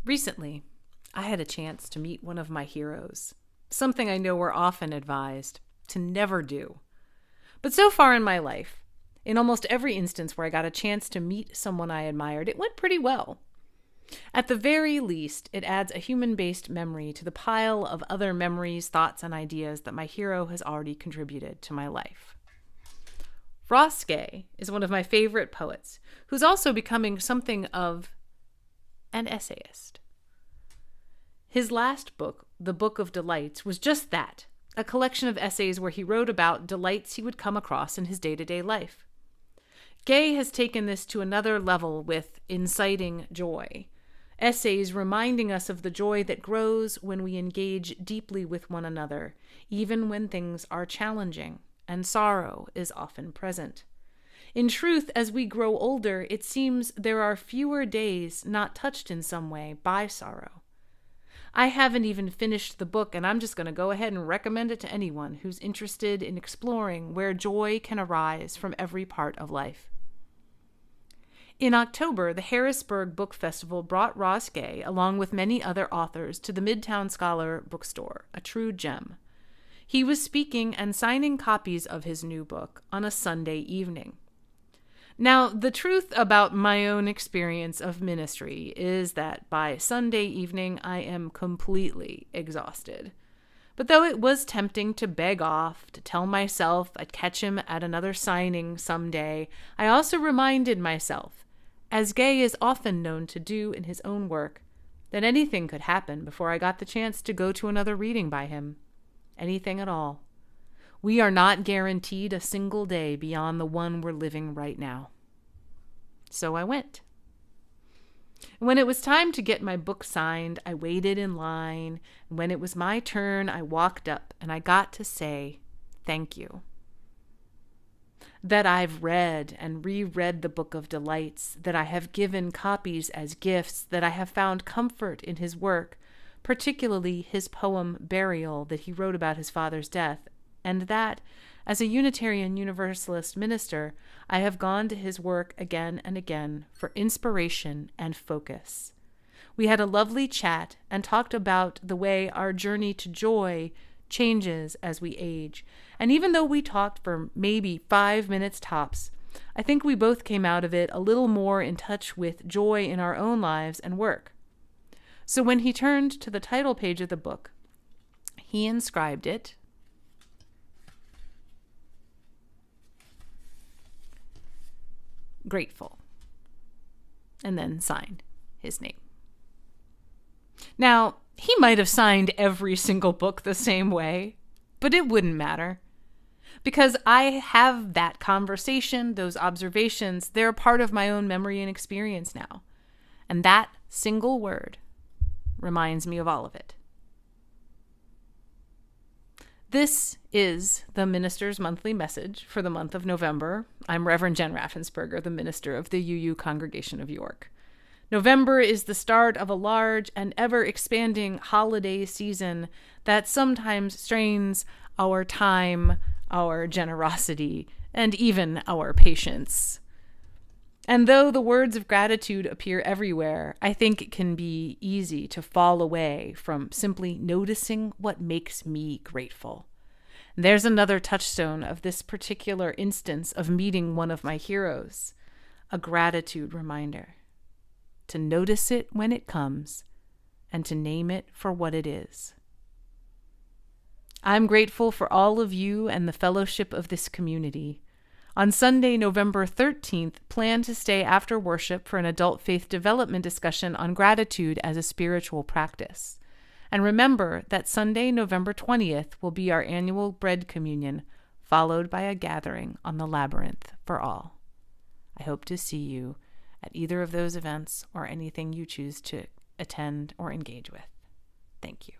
Recently, I had a chance to meet one of my heroes, something I know we're often advised to never do. But so far in my life, in almost every instance where I got a chance to meet someone I admired, it went pretty well. At the very least, it adds a human-based memory to the pile of other memories, thoughts, and ideas that my hero has already contributed to my life. Ross Gay is one of my favorite poets, who's also becoming something of an essayist. His last book, The Book of Delights, was just that, a collection of essays where he wrote about delights he would come across in his day-to-day life. Gay has taken this to another level with Inciting Joy, essays reminding us of the joy that grows when we engage deeply with one another, even when things are challenging and sorrow is often present. In truth, as we grow older, it seems there are fewer days not touched in some way by sorrow. I haven't even finished the book, and I'm just going to go ahead and recommend it to anyone who's interested in exploring where joy can arise from every part of life. In October, the Harrisburg Book Festival brought Ross Gay, along with many other authors, to the Midtown Scholar bookstore, a true gem. He was speaking and signing copies of his new book on a Sunday evening. Now, the truth about my own experience of ministry is that by Sunday evening, I am completely exhausted. But though it was tempting to beg off, to tell myself I'd catch him at another signing someday, I also reminded myself, as Gay is often known to do in his own work, that anything could happen before I got the chance to go to another reading by him. Anything at all. We are not guaranteed a single day beyond the one we're living right now. So I went. When it was time to get my book signed, I waited in line. And when it was my turn, I walked up and I got to say thank you. That I've read and reread the Book of Delights, that I have given copies as gifts, that I have found comfort in his work, particularly his poem Burial that he wrote about his father's death, and that, as a Unitarian Universalist minister, I have gone to his work again and again for inspiration and focus. We had a lovely chat and talked about the way our journey to joy changes as we age. And even though we talked for maybe 5 minutes tops, I think we both came out of it a little more in touch with joy in our own lives and work. So when he turned to the title page of the book, he inscribed it, Grateful, and then signed his name. Now, he might have signed every single book the same way, but it wouldn't matter. Because I have that conversation, those observations, they're part of my own memory and experience now. And that single word reminds me of all of it. This is the Minister's Monthly Message for the month of November. I'm Reverend Jen Raffensperger, the minister of the UU Congregation of York. November is the start of a large and ever-expanding holiday season that sometimes strains our time, our generosity, and even our patience. And though the words of gratitude appear everywhere, I think it can be easy to fall away from simply noticing what makes me grateful. There's another touchstone of this particular instance of meeting one of my heroes, a gratitude reminder. To notice it when it comes, and to name it for what it is. I'm grateful for all of you and the fellowship of this community. On Sunday, November 13th, plan to stay after worship for an adult faith development discussion on gratitude as a spiritual practice. And remember that Sunday, November 20th, will be our annual bread communion, followed by a gathering on the Labyrinth for all. I hope to see you at either of those events or anything you choose to attend or engage with. Thank you.